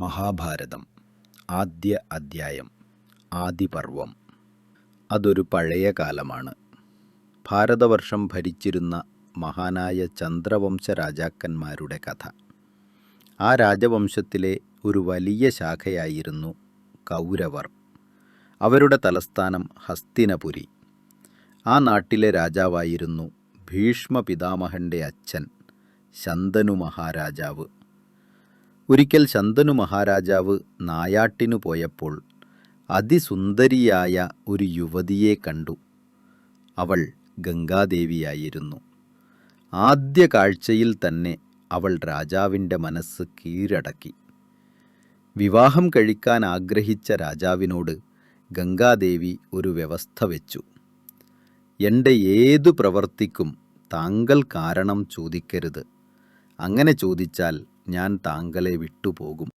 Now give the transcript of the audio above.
മഹാഭാരതം ആദ്യ അധ്യായം ആദിപർവം. അതൊരു പഴയ കാലമാണ്. ഭാരതവർഷം ഭരിച്ചിരുന്ന മഹാനായ ചന്ദ്രവംശ രാജാക്കന്മാരുടെ കഥ. ആ രാജവംശത്തിലെ ഒരു വലിയ ശാഖയായിരുന്നു കൗരവർ. അവരുടെ തലസ്ഥാനം ഹസ്തിനപുരി. ആ നാട്ടിലെ രാജാവായിരുന്നു ഭീഷ്മ പിതാമഹൻ്റെ അച്ഛൻ ശന്തനു മഹാരാജാവ്. ഒരിക്കൽ ശന്തനു മഹാരാജാവ് നായാട്ടിനു പോയപ്പോൾ അതിസുന്ദരിയായ ഒരു യുവതിയെ കണ്ടു. അവൾ ഗംഗാദേവിയായിരുന്നു. ആദ്യ കാഴ്ചയിൽ തന്നെ അവൾ രാജാവിൻ്റെ മനസ്സ് കീഴടക്കി. വിവാഹം കഴിക്കാൻ ആഗ്രഹിച്ച രാജാവിനോട് ഗംഗാദേവി ഒരു വ്യവസ്ഥ വെച്ചു. എൻ്റെ ഏതു പ്രവൃത്തിക്കും താങ്കൾ കാരണം ചോദിക്കരുത്. അങ്ങനെ ചോദിച്ചാൽ ഞാൻ താങ്കളെ വിട്ടുപോകും.